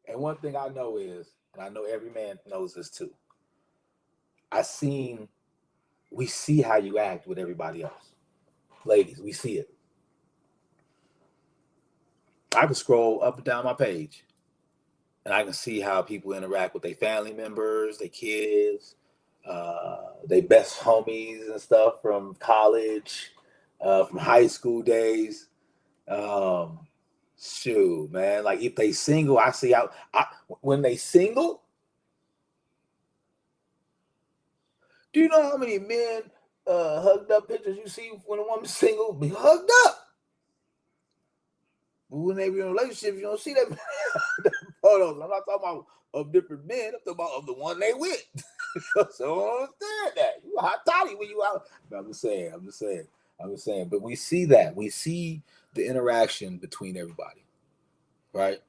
And one thing I know is, and I know every man knows this too, we see how you act with everybody else. Ladies, we see it. I can scroll up and down my page and I can see how people interact with their family members, their kids, their best homies and stuff from college, from high school days. Shoot, man. Like if they single, I see how when they single. Do you know how many men hugged up pictures you see when a woman's single? Be hugged up. But when they be in a relationship, you don't see that photos. I'm not talking about of different men. I'm talking about of the one they with. So I understand that. You a hot toddy when you out. But I'm just saying. But we see that. We see the interaction between everybody. Right?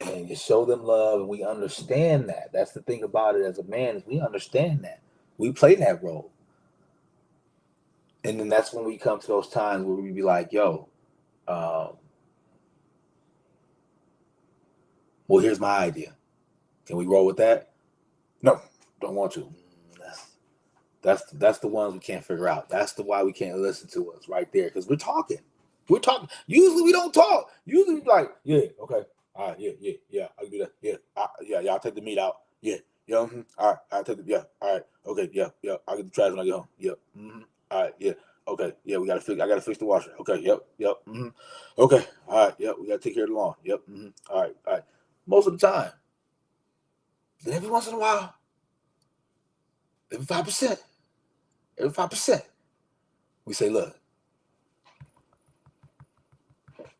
And you show them love, and we understand that. That's the thing about it as a man, is we understand that. We play that role. And then that's when we come to those times where we be like, yo, well, here's my idea. Can we roll with that? No, don't want to. That's the ones we can't figure out. That's the why we can't listen to us right there, because we're talking. We're talking. Usually we don't talk. Usually we like, yeah, okay, all right, yeah, I can do that. Yeah, y'all take the meat out. Yeah, all right, I'll take the all right, okay, yeah, I'll get the trash when I get home. Yep, all right, yeah, okay, yeah, I gotta fix the washer. Okay, yep, okay, all right, yep, we gotta take care of the lawn. Yep, all right. Most of the time, then every once in a while, every 5%. Every 5%, we say, look,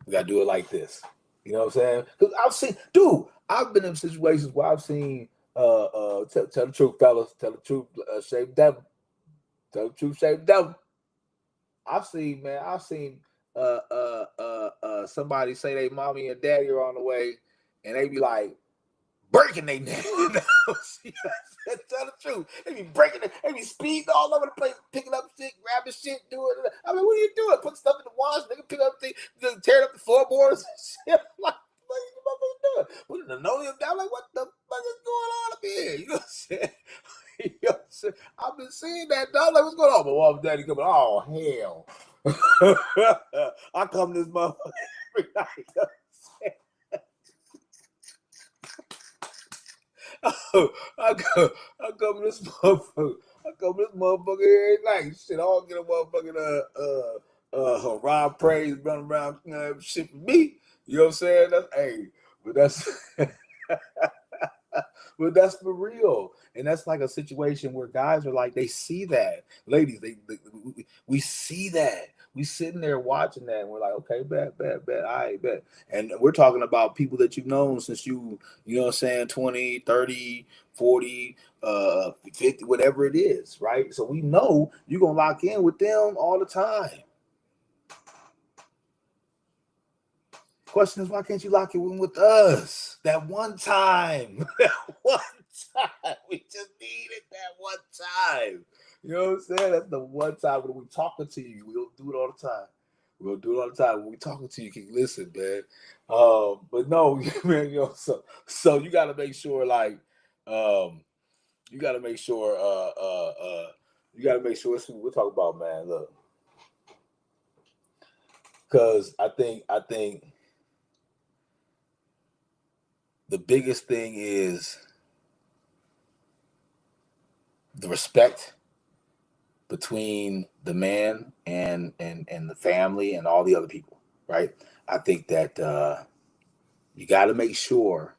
we gotta do it like this. You know what I'm saying? Because I've been in situations where I've seen tell the truth, fellas, tell the truth, shave the devil. Tell the truth, shave the devil. I've seen somebody say they mommy and daddy are on the way, and they be like, breaking their neck. Tell the truth. They be breaking it. They be speeding all over the place, picking up shit, grabbing shit, doing it. I mean, what are you doing? Put stuff in the wash, nigga, pick up things, just tearing up the floorboards and shit. Like, what are you doing? Put the linoleum down. Like, what the fuck is going on up here? You know what I'm saying? You know what I'm saying? I've been seeing that, dog. Like, what's going on? My mom and daddy coming. Oh, hell. I come to this motherfucker every night. I come this motherfucker. I come this motherfucker every night. Shit, I don't get a motherfucking Rob Praise running around shit for me. You know what I'm saying? That's but that's for real. And that's like a situation where guys are like, they see that. Ladies, we see that. We sitting there watching that, and we're like, okay, bet, I bet. And we're talking about people that you've known since you know what I'm saying, 20, 30, 40, 50, whatever it is, right? So we know you're gonna lock in with them all the time. Question is, why can't you lock it in with us? That one time. That one time. We just needed that one time. You know what I'm saying? That's the one time when we talking to you. We don't do it all the time. We'll do it all the time. When we talking to you, you can listen, man. But no, man, so you gotta make sure, like, you gotta make sure, you gotta make sure it's what we're talking about, man. Look. Because I think the biggest thing is the respect between the man and the family and all the other people, right? I think that you got to make sure,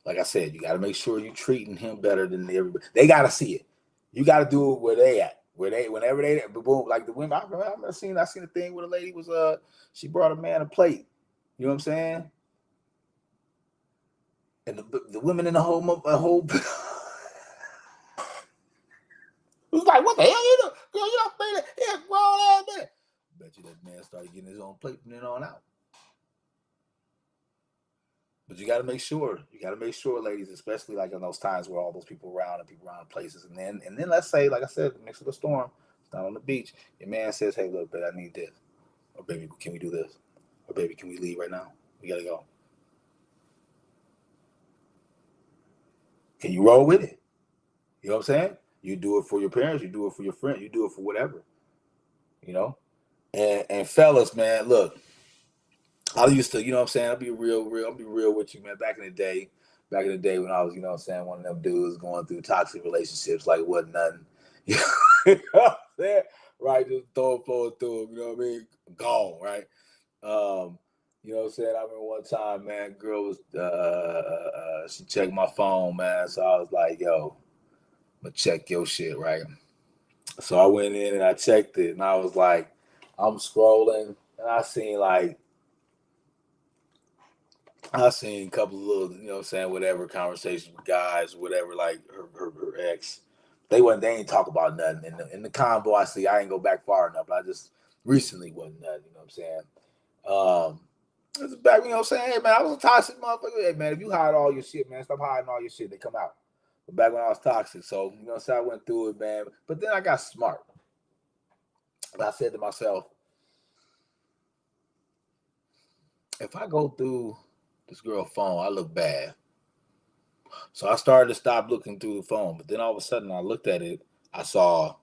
like I said, you got to make sure you're treating him better than everybody. They got to see it. You got to do it where they at, whenever they boom, like the women. I seen a thing where the lady was she brought a man a plate. You know what I'm saying? And the women in the whole It was like, what the hell you do? Girl, you don't think that? Yeah, grown ass man. Bet you that man started getting his own plate from then on out. But you got to make sure. You got to make sure, ladies, especially like in those times where all those people around and people around places, and then let's say, like I said, mix of the storm, it's not on the beach. Your man says, "Hey, look, babe, I need this," or "Baby, can we do this?" or "Baby, can we leave right now? We gotta go." Can you roll with it? You know what I'm saying? You do it for your parents. You do it for your friend. You do it for whatever. You know. And fellas, man, look. I used to, you know what I'm saying? I'll be real with you, man. Back in the day when I was, you know what I'm saying, one of them dudes going through toxic relationships, like it wasn't nothing. You know what I'm saying? Right, just throw it forward through them, you know what I mean? Gone, right? You know what I'm saying? I remember one time, man, girl was she checked my phone, man. So I was like, yo, I'm gonna check your shit, right? So I went in and I checked it, and I was like, I'm scrolling, and I seen a couple of little, you know what I'm saying, whatever conversations with guys, whatever, like her ex. They ain't talk about nothing. In the convo I see, I ain't go back far enough, but I just recently wasn't nothing, you know what I'm saying? It's back, you know what I'm saying? Hey man, I was a toxic motherfucker. Hey man, if you hide all your shit, man, stop hiding all your shit, they come out. But back when I was toxic, so you know what I'm saying, I went through it, man. But then I got smart. And I said to myself, if I go through this girl's phone, I look bad. So I started to stop looking through the phone. But then all of a sudden, I looked at it. I saw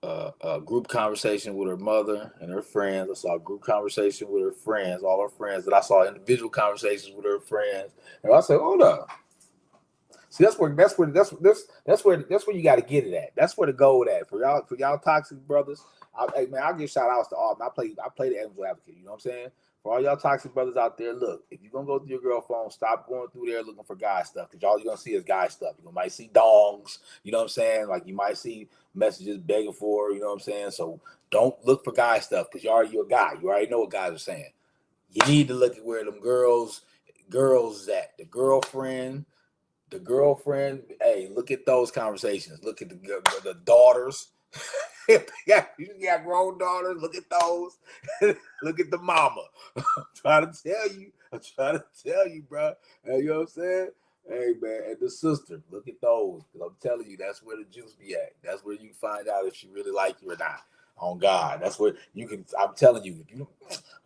a group conversation with her mother and her friends. I saw a group conversation with her friends, all her friends. And I saw individual conversations with her friends. And I said, hold up. See, that's where you got to get it at. That's where the goal at for y'all toxic brothers. Hey man, I'll give shout outs to all. I play the angel advocate. You know what I'm saying? For all y'all toxic brothers out there, look, if you're gonna go through your girl phone, stop going through there looking for guy stuff, because all you're gonna see is guy stuff. You might see dongs, you know what I'm saying? Like you might see messages begging for, you know what I'm saying? So don't look for guy stuff, because you're a guy. You already know what guys are saying. You need to look at where them girls at. The girlfriend, hey, look at those conversations. Look at the daughters. You got grown daughters. Look at those. Look at the mama. I'm trying to tell you, bro. Hey, you know what I'm saying? Hey, man, and the sister. Look at those. Because I'm telling you, that's where the juice be at. That's where you find out if she really like you or not. On God, that's what you can. I'm telling you,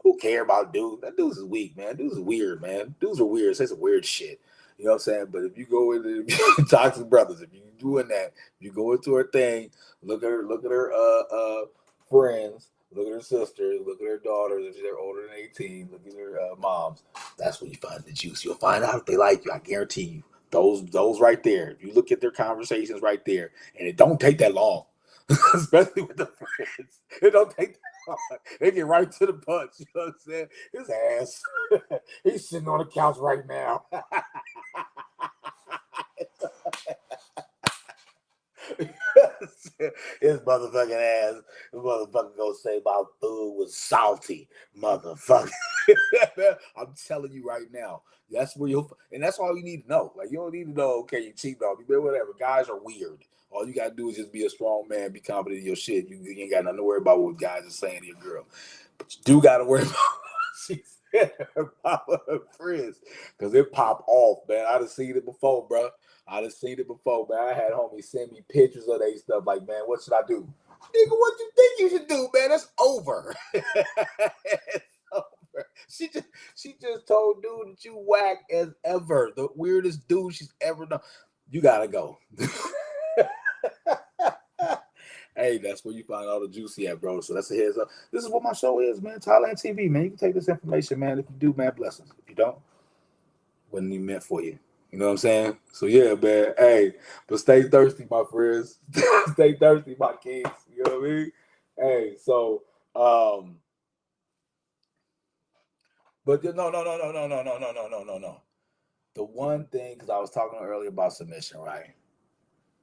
who care about dudes? That dudes is weak, man. Dudes is weird, man. Dudes are weird. Say some weird shit. You know what I'm saying? But if you go into toxic brothers, if you doing that, you go into her thing, look at her friends, look at her sisters, look at her daughters if they're older than 18, look at her moms. That's when you find the juice. You'll find out if they like you. I guarantee you. Those right there. If you look at their conversations right there, and it don't take that long. Especially with the friends. It don't take that long. They get right to the punch. You know what I'm saying? His ass. He's sitting on the couch right now. His motherfucking ass. The motherfucker gonna say my food was salty, motherfucker. I'm telling you right now. That's where and that's all you need to know. Like, you don't need to know, okay, you cheating on me, but whatever. Guys are weird. All you gotta do is just be a strong man, be confident in your shit. You ain't got nothing to worry about what guys are saying to your girl. But you do gotta worry about what she said about her friends. Because it pop off, man. I done seen it before, bro. I done seen it before, man. I had homies send me pictures of they stuff like, man, what should I do? Nigga, what you think you should do, man? That's over. It's over. She just told dude that you whack as ever. The weirdest dude she's ever done. You gotta go. Hey, that's where you find all the juicy at, bro. So that's a heads up. This is what my show is, man. Thailand TV, man. You can take this information, man. If you do, man, blessings. If you don't, wasn't even meant for you. You know what I'm saying? So yeah, man. Hey, but stay thirsty, my friends. Stay thirsty, my kids. You know what I mean? Hey, so but no. The one thing, because I was talking earlier about submission, right?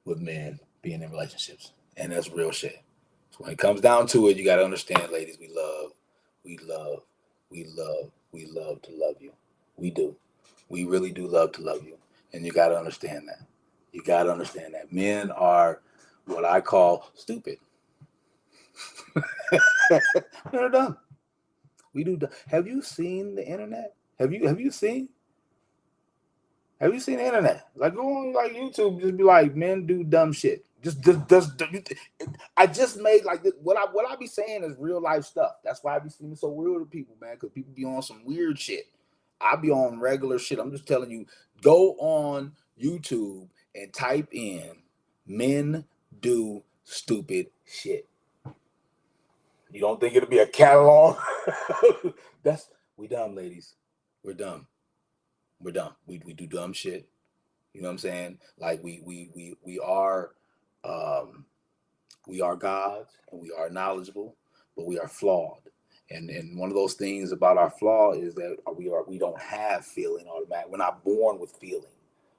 With men being in relationships. And that's real shit. So when it comes down to it, you gotta understand, ladies, we love to love you. We do. We really do love to love you. And you gotta understand that. You gotta understand that. Men are what I call stupid. They're dumb. We do. Have you seen the internet? Have you seen? Have you seen the internet? Like, go on like YouTube, just be like, men do dumb shit. I just made like this, what I be saying is real life stuff. That's why I be seeming so real to people, man, because people be on some weird shit. I be on regular shit. I'm just telling you, go on YouTube and type in men do stupid shit. You don't think it'll be a catalog? We dumb, ladies. We're dumb. We're dumb. We do dumb shit. You know what I'm saying? Like we are gods and we are knowledgeable, but we are flawed. And one of those things about our flaw is that we don't have feeling automatic. We're not born with feeling.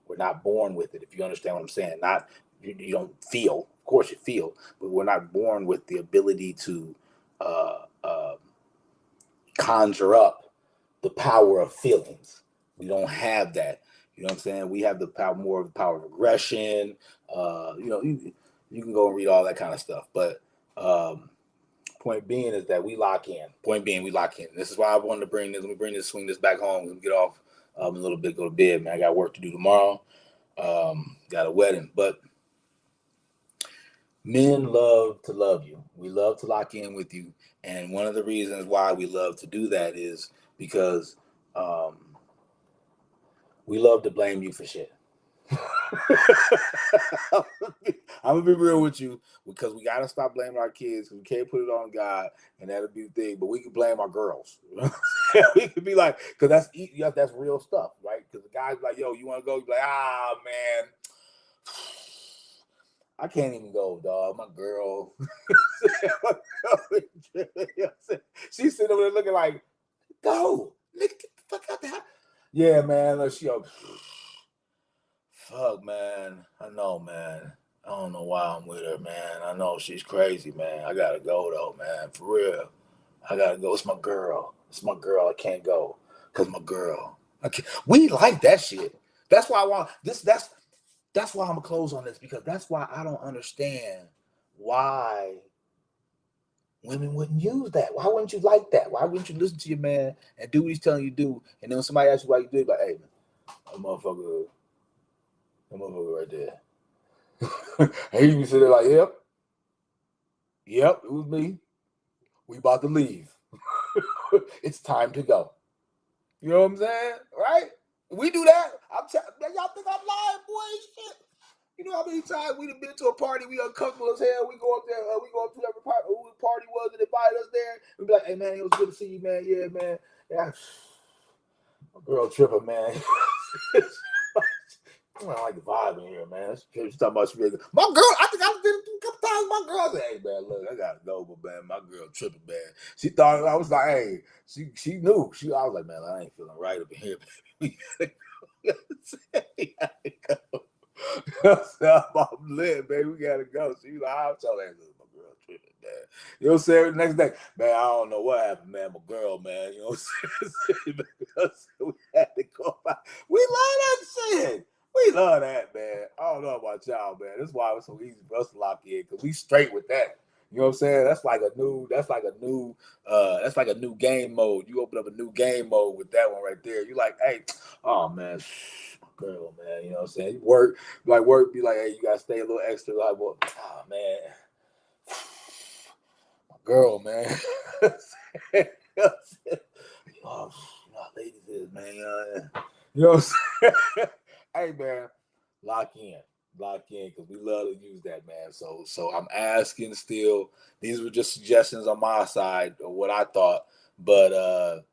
We're not born with it. If you understand what I'm saying, not you don't feel. Of course you feel, but we're not born with the ability to uh, uh, conjure up the power of feelings. We don't have that. You know what I'm saying? We have the power, more of the power of aggression. You can go and read all that kind of stuff. But point being is that we lock in. Point being, we lock in. This is why I wanted to bring this. Let me swing this back home. Let me get off a little bit, go to bed, man. I got work to do tomorrow. Got a wedding. But Men love to love you. We love to lock in with you. And one of the reasons why we love to do that is because um, we love to blame you for shit. I'm gonna be real with you because we gotta stop blaming our kids. We can't put it on God, and that'll be the thing. But we can blame our girls. We could be like, because that's real stuff, right? Because the guy's like, "Yo, you want to go?" You're like, "Ah, man, I can't even go, dog. My girl." She's sitting over there looking like, "Go, nigga, get the fuck out there." Yeah, man. Fuck, man. I know, man. I don't know why I'm with her, man. I know she's crazy, man. I gotta go though, man. For real. I gotta go. It's my girl. It's my girl. I can't go. Cause my girl. I can't. We like that shit. That's why I want this. That's why I'm gonna close on this, because that's why I don't understand why women wouldn't use that. Why wouldn't you like that? Why wouldn't you listen to your man and do what he's telling you to do? And then when somebody asks you why you do it, like, hey, man, that motherfucker right there. And he be sitting there like, yep, it was me. We about to leave. It's time to go. You know what I'm saying? Right? We do that. Y'all think I'm lying, boy? Shit. You know how many times we done been to a party, we uncomfortable as hell. We go up there, we go up to every party, who the party was that invited us there. We be like, hey man, it was good to see you, man. Yeah, man. Yeah. My girl tripping, man. I don't like the vibe in here, man. She's talking about my girl. I think I did it a couple times. My girl said, "Hey, man, look, I gotta go, but man, my girl tripping, man." She thought I was like, "Hey," she knew. I was like, "Man, I ain't feeling right up in here, baby. We gotta go." I'm lit, baby. We gotta go. She was like, "I'll tell her, my girl tripping, man." You know what I'm saying? The next day, man, I don't know what happened, man. My girl, man. You know what I'm saying? We had to go. We love that shit. We love that, man. I don't know about y'all, man. That's why it's so easy for us to lock in, because we straight with that. You know what I'm saying? That's like a new game mode. You open up a new game mode with that one right there. You like, hey, oh man, girl, man. You know what I'm saying? Work be like, hey, you gotta stay a little extra. Like, well, oh man, my girl, man. Oh, you know how ladies is, man. You know what I'm saying? Hey, man, lock in, because we love to use that, man. So I'm asking still. These were just suggestions on my side of what I thought, but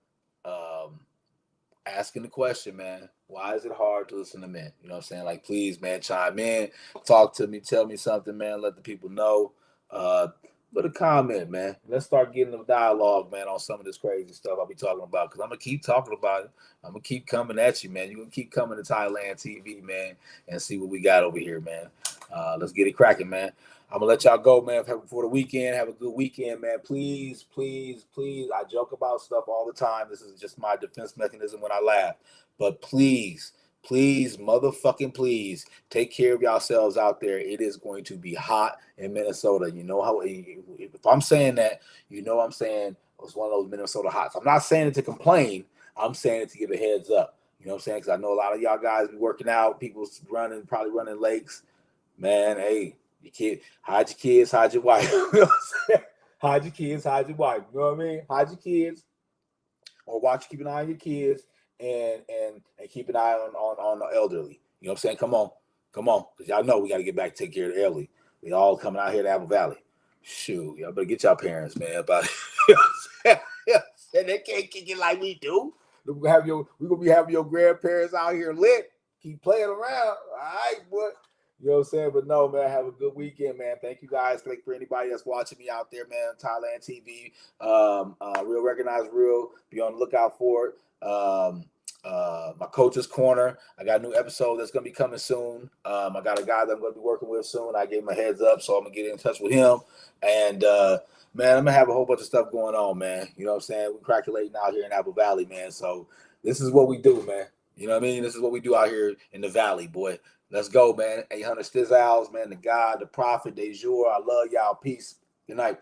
asking the question, man. Why is it hard to listen to men? You know what I'm saying? Like, please, man, chime in, talk to me, tell me something, man. Let the people know. Uh, Put a comment, man. Let's start getting the dialogue, man, on some of this crazy stuff I'll be talking about. Because I'm gonna keep talking about it. I'm gonna keep coming at you, man. You're gonna keep coming to Thailand TV, man, and see what we got over here, man. Let's get it cracking, man. I'm gonna let y'all go, man. For the weekend, have a good weekend, man. Please, please, please. I joke about stuff all the time. This is just my defense mechanism when I laugh. But please, please, motherfucking please, take care of yourselves out there. It is going to be hot in Minnesota. You know how, if I'm saying that, you know I'm saying it's one of those Minnesota hots. I'm not saying it to complain. I'm saying it to give a heads up. You know what I'm saying? Because I know a lot of y'all guys be working out. People's probably running lakes. Man, hey, your kid, hide your kids, hide your wife. You know what I'm saying? Hide your kids, hide your wife. You know what I mean? Hide your kids, or keep an eye on your kids, and keep an eye on the elderly. You know what I'm saying? Come on, because y'all know we got to get back to take care of the elderly. We all coming out here to Apple Valley. Shoot, y'all better get y'all parents, man. About it. You know what I'm saying? And they can't kick it like we do. We're gonna be having your grandparents out here lit. Keep playing around. All right, boy. You know what I'm saying? But no, man, have a good weekend, man. Thank you guys. Thank for anybody that's watching me out there, man. Thailand TV, Real Recognize Real. Be on the lookout for it. My coach's corner. I got a new episode that's gonna be coming soon. I got a guy that I'm gonna be working with soon. I gave him a heads up, so I'm gonna get in touch with him. And man, I'm gonna have a whole bunch of stuff going on, man. You know what I'm saying? We're calculating out here in Apple Valley, man. So this is what we do, man. You know what I mean? This is what we do out here in the valley, boy. Let's go, man. 800 Stizzles, man. The God, the prophet, de jour. I love y'all. Peace. Good night.